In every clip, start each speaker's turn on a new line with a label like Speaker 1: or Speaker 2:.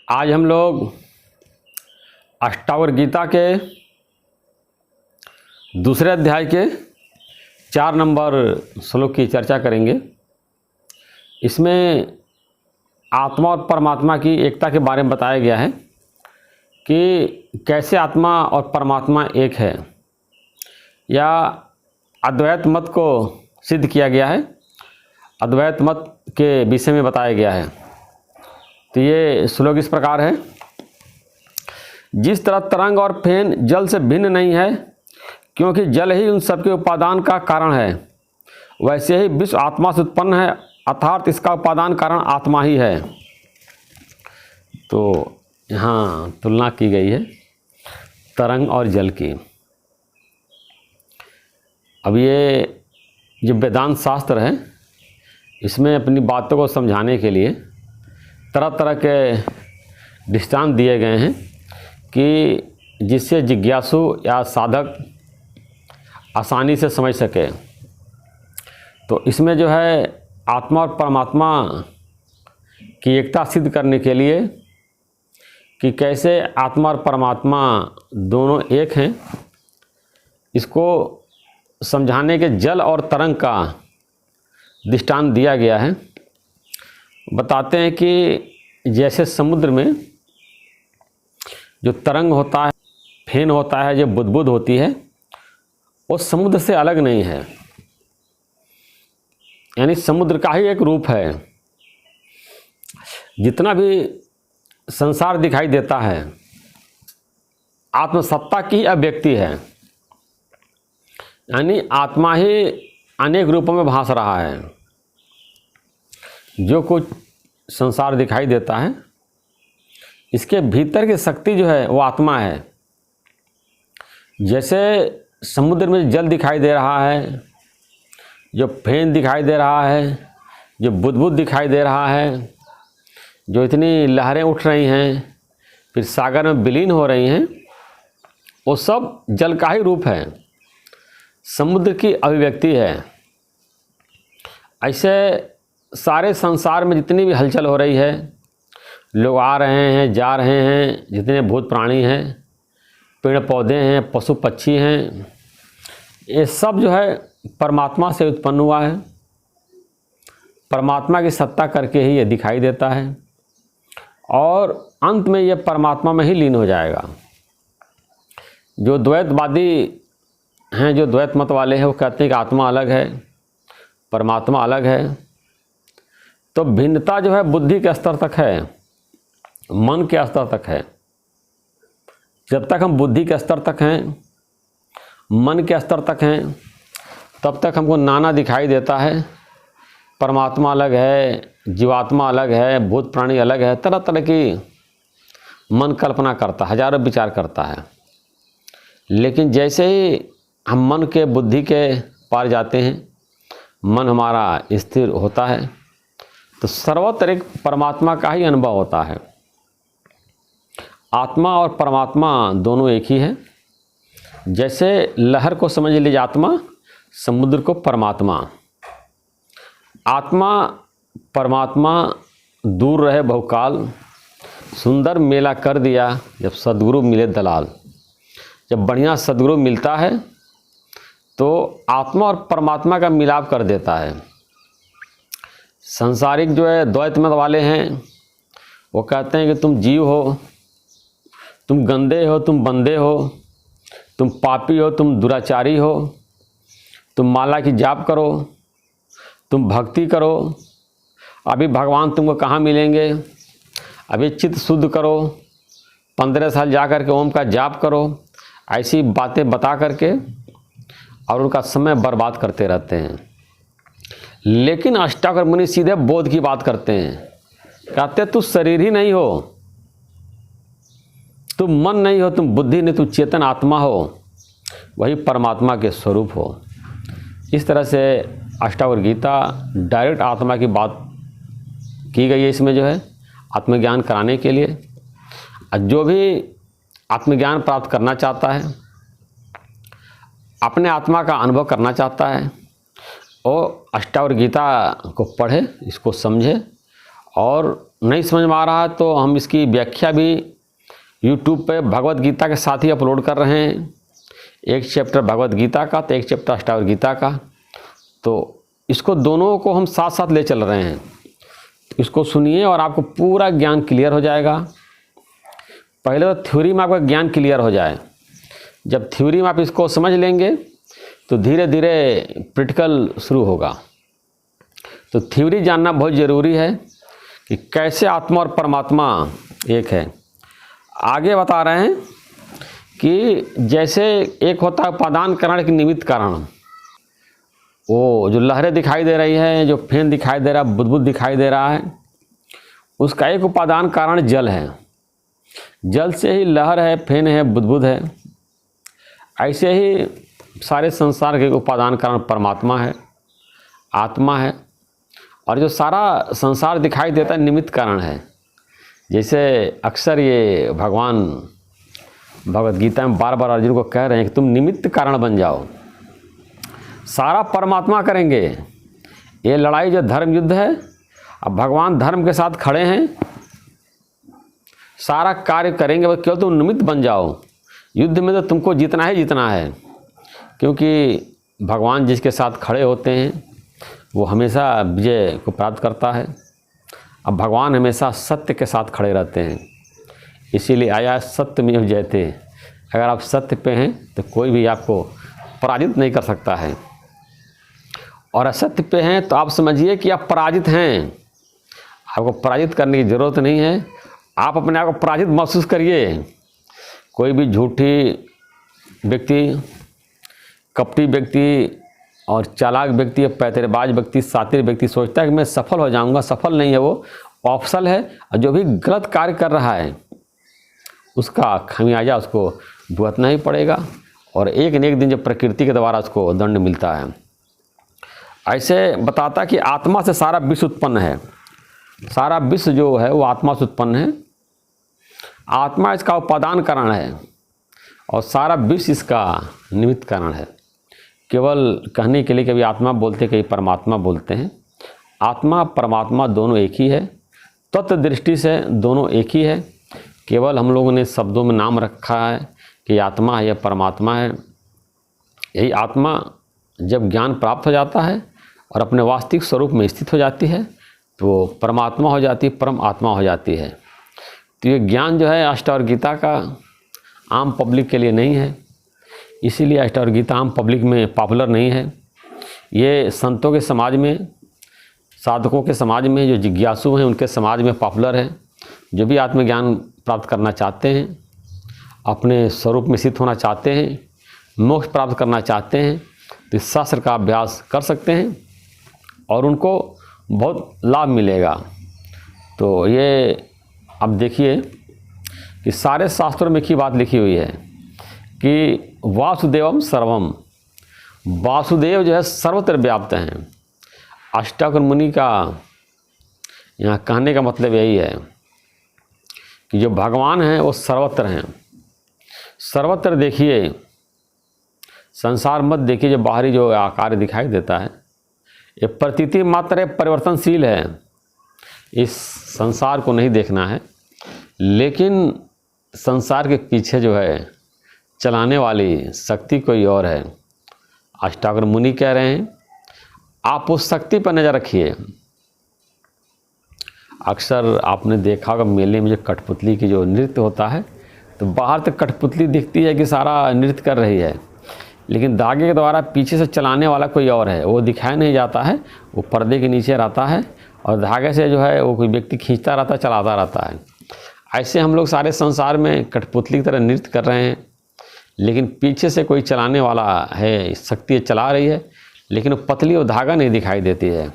Speaker 1: आज हम लोग अष्टावक्र गीता के दूसरे अध्याय के 4 नंबर श्लोक की चर्चा करेंगे। इसमें आत्मा और परमात्मा की एकता के बारे में बताया गया है कि कैसे आत्मा और परमात्मा एक है, या अद्वैत मत को सिद्ध किया गया है। अद्वैत मत के विषय में बताया गया है। तो ये श्लोक इस प्रकार है। जिस तरह तरंग और फेन जल से भिन्न नहीं है, क्योंकि जल ही उन सबके उपादान का कारण है, वैसे ही विश्व आत्मा से उत्पन्न है, अर्थात इसका उपादान कारण आत्मा ही है। तो यहाँ तुलना की गई है तरंग और जल की। अब ये जो वेदांत शास्त्र है, इसमें अपनी बातों को समझाने के लिए तरह तरह के दृष्टांत दिए गए हैं कि जिससे जिज्ञासु या साधक आसानी से समझ सके। तो इसमें जो है आत्मा और परमात्मा की एकता सिद्ध करने के लिए कि कैसे आत्मा और परमात्मा दोनों एक हैं, इसको समझाने के जल और तरंग का दृष्टांत दिया गया है। बताते हैं कि जैसे समुद्र में जो तरंग होता है, फेन होता है, जो बुदबुद होती है, वो समुद्र से अलग नहीं है, यानी समुद्र का ही एक रूप है। जितना भी संसार दिखाई देता है आत्मसत्ता की अभिव्यक्ति है, यानी आत्मा ही अनेक रूपों में भास रहा है। जो कुछ संसार दिखाई देता है, इसके भीतर की शक्ति जो है वो आत्मा है। जैसे समुद्र में जल दिखाई दे रहा है, जो फेन दिखाई दे रहा है, जो बुदबुद दिखाई दे रहा है, जो इतनी लहरें उठ रही हैं, फिर सागर में विलीन हो रही हैं, वो सब जल का ही रूप है, समुद्र की अभिव्यक्ति है। ऐसे सारे संसार में जितनी भी हलचल हो रही है, लोग आ रहे हैं, जा रहे हैं, जितने भूत प्राणी हैं, पेड़ पौधे हैं, पशु पक्षी हैं, ये सब जो है परमात्मा से उत्पन्न हुआ है। परमात्मा की सत्ता करके ही ये दिखाई देता है, और अंत में ये परमात्मा में ही लीन हो जाएगा। जो द्वैतवादी हैं, जो द्वैत मत वाले हैं, वो कहते हैं कि आत्मा अलग है, परमात्मा अलग है। तो भिन्नता जो है बुद्धि के स्तर तक है, मन के स्तर तक है। जब तक हम बुद्धि के स्तर तक हैं, मन के स्तर तक हैं, तब तक हमको नाना दिखाई देता है। परमात्मा अलग है, जीवात्मा अलग है, भूत प्राणी अलग है, तरह तरह की मन कल्पना करता, हजारों विचार करता है। लेकिन जैसे ही हम मन के बुद्धि के पार जाते हैं, मन हमारा स्थिर होता है, तो सर्वत्र एक परमात्मा का ही अनुभव होता है। आत्मा और परमात्मा दोनों एक ही है। जैसे लहर को समझ लीजिए आत्मा, समुद्र को परमात्मा। आत्मा परमात्मा दूर रहे बहुकाल, सुंदर मेला कर दिया जब सद्गुरु मिले दलाल। जब बढ़िया सद्गुरु मिलता है तो आत्मा और परमात्मा का मिलाप कर देता है। संसारिक जो है द्वैत मत वाले हैं, वो कहते हैं कि तुम जीव हो, तुम गंदे हो, तुम बंदे हो, तुम पापी हो, तुम दुराचारी हो, तुम माला की जाप करो, तुम भक्ति करो, अभी भगवान तुमको कहाँ मिलेंगे, अभी चित्त शुद्ध करो, 15 साल जा कर के ओम का जाप करो। ऐसी बातें बता करके और उनका समय बर्बाद करते रहते हैं। लेकिन अष्टावक्र मुनि सीधे बोध की बात करते हैं। कहते तू शरीर ही नहीं हो, तुम मन नहीं हो, तुम बुद्धि नहीं, तुम चेतन आत्मा हो, वही परमात्मा के स्वरूप हो। इस तरह से अष्टावक्र गीता डायरेक्ट आत्मा की बात की गई है। इसमें जो है आत्मज्ञान कराने के लिए, जो भी आत्मज्ञान प्राप्त करना चाहता है, अपने आत्मा का अनुभव करना चाहता है, और अष्टावक्र गीता को पढ़े, इसको समझे और नहीं समझ में आ रहा है तो हम इसकी व्याख्या भी यूट्यूब पे भगवत गीता के साथ ही अपलोड कर रहे हैं। एक चैप्टर भगवत गीता का तो एक चैप्टर अष्टावक्र गीता का, तो इसको दोनों को हम साथ साथ ले चल रहे हैं। इसको सुनिए और आपको पूरा ज्ञान क्लियर हो जाएगा। पहले तो थ्योरी में आपका ज्ञान क्लियर हो जाए, जब थ्योरी में आप इसको समझ लेंगे तो धीरे धीरे प्रैक्टिकल शुरू होगा। तो थ्योरी जानना बहुत ज़रूरी है कि कैसे आत्मा और परमात्मा एक है। आगे बता रहे हैं कि जैसे एक होता है उपादान कारण एक निमित्त कारण, वो जो लहरें दिखाई दे रही है, जो फेन दिखाई दे रहा है, बुदबुद दिखाई दे रहा है, उसका एक उपादान कारण जल है। जल से ही लहर है, फेन है, बुदबुद है। ऐसे ही सारे संसार के उपादान कारण परमात्मा है, आत्मा है। और जो सारा संसार दिखाई देता है निमित्त कारण है। जैसे अक्सर ये भगवान भगवत गीता में बार बार अर्जुन को कह रहे हैं कि तुम निमित्त कारण बन जाओ, सारा परमात्मा करेंगे। ये लड़ाई जो धर्म युद्ध है, अब भगवान धर्म के साथ खड़े हैं, सारा कार्य करेंगे, बस केवल तुम निमित्त बन जाओ। युद्ध में तो तुमको जीतना ही जीतना है, क्योंकि भगवान जिसके साथ खड़े होते हैं वो हमेशा विजय को प्राप्त करता है। अब भगवान हमेशा सत्य के साथ खड़े रहते हैं, इसीलिए आया सत्य में जयते। अगर आप सत्य पे हैं तो कोई भी आपको पराजित नहीं कर सकता है, और असत्य पे हैं तो आप समझिए कि आप पराजित हैं। आपको पराजित करने की ज़रूरत नहीं है, आप अपने आप को पराजित महसूस करिए। कोई भी झूठी व्यक्ति, कपटी व्यक्ति और चालाक व्यक्ति, पैतरेबाज व्यक्ति, सातिर व्यक्ति सोचता है कि मैं सफल हो जाऊंगा, सफल नहीं है, वो अफसल है। और जो भी गलत कार्य कर रहा है उसका खमियाजा उसको भुगतना ही पड़ेगा, और एक न एक दिन जब प्रकृति के द्वारा उसको दंड मिलता है। ऐसे बताता कि आत्मा से सारा विश्व उत्पन्न है। सारा विश्व जो है वो आत्मा से उत्पन्न है, आत्मा इसका उपादान कारण है, और सारा विश्व इसका निमित्त कारण है। केवल कहने के लिए कभी आत्मा बोलते, कभी परमात्मा बोलते हैं। आत्मा परमात्मा दोनों एक ही है, तत्व दृष्टि से दोनों एक ही है। केवल हम लोगों ने शब्दों में नाम रखा है कि आत्मा है या परमात्मा है। यही आत्मा जब ज्ञान प्राप्त हो जाता है और अपने वास्तविक स्वरूप में स्थित हो जाती है तो परमात्मा हो जाती है, परम आत्मा हो जाती है। तो ये ज्ञान जो है अष्टावक्र गीता का आम पब्लिक के लिए नहीं है, इसीलिए अष्टावक्र गीता आम पब्लिक में पॉपुलर नहीं है। ये संतों के समाज में, साधकों के समाज में, जो जिज्ञासु हैं उनके समाज में पॉपुलर है। जो भी आत्मज्ञान प्राप्त करना चाहते हैं, अपने स्वरूप में स्थित होना चाहते हैं, मोक्ष प्राप्त करना चाहते हैं, तो इस शास्त्र का अभ्यास कर सकते हैं और उनको बहुत लाभ मिलेगा। तो ये अब देखिए कि सारे शास्त्रों में एक ही बात लिखी हुई है कि वासुदेवम सर्वम, वासुदेव जो है सर्वत्र व्याप्त हैं। अष्टावक्र मुनि का यहाँ कहने का मतलब यही है कि जो भगवान हैं वो सर्वत्र हैं। सर्वत्र देखिए, संसार मत देखिए, जो बाहरी जो आकार दिखाई देता है ये प्रतीति मात्र है, परिवर्तनशील है। इस संसार को नहीं देखना है, लेकिन संसार के पीछे जो है चलाने वाली शक्ति कोई और है। अष्टावक्र मुनि कह रहे हैं आप उस शक्ति पर नज़र रखिए। अक्सर आपने देखा होगा मेले में जो कठपुतली की जो नृत्य होता है, तो बाहर तक कठपुतली दिखती है कि सारा नृत्य कर रही है, लेकिन धागे के द्वारा पीछे से चलाने वाला कोई और है, वो दिखाया नहीं जाता है। वो पर्दे के नीचे रहता है और धागे से जो है वो कोई व्यक्ति खींचता रहता है, चलाता रहता है। ऐसे हम लोग सारे संसार में कठपुतली की तरह नृत्य कर रहे हैं, लेकिन पीछे से कोई चलाने वाला है, शक्ति चला रही है, लेकिन वो पतली वो धागा नहीं दिखाई देती है।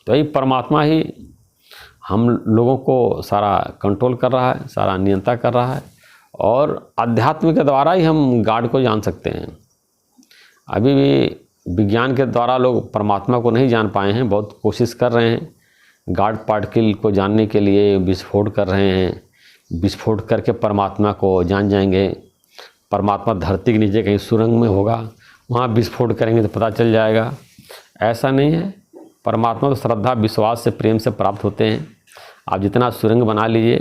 Speaker 1: तो यही परमात्मा ही हम लोगों को सारा कंट्रोल कर रहा है, सारा नियंत्रण कर रहा है, और अध्यात्म के द्वारा ही हम गॉड को जान सकते हैं। अभी भी विज्ञान के द्वारा लोग परमात्मा को नहीं जान पाए हैं, बहुत कोशिश कर रहे हैं। गॉड पार्टिकल को जानने के लिए विस्फोट कर रहे हैं, विस्फोट करके परमात्मा को जान जाएंगे। परमात्मा धरती के नीचे कहीं सुरंग में होगा, वहाँ विस्फोट करेंगे तो पता चल जाएगा। ऐसा नहीं है, परमात्मा तो श्रद्धा, विश्वास से, प्रेम से प्राप्त होते हैं। आप जितना सुरंग बना लीजिए,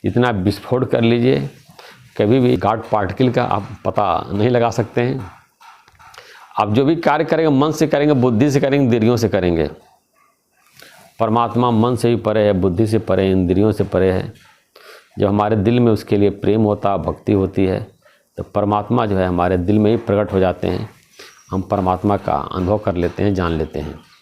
Speaker 1: जितना विस्फोट कर लीजिए, कभी भी गॉड पार्टिकल का आप पता नहीं लगा सकते हैं। आप जो भी कार्य करेंगे मन से करेंगे, बुद्धि से करेंगे, इंद्रियों से करेंगे। परमात्मा मन से भी परे है, बुद्धि से परे, इंद्रियों से परे है। जब हमारे दिल में उसके लिए प्रेम होता, भक्ति होती है, तो परमात्मा जो है हमारे दिल में ही प्रकट हो जाते हैं। हम परमात्मा का अनुभव कर लेते हैं, जान लेते हैं।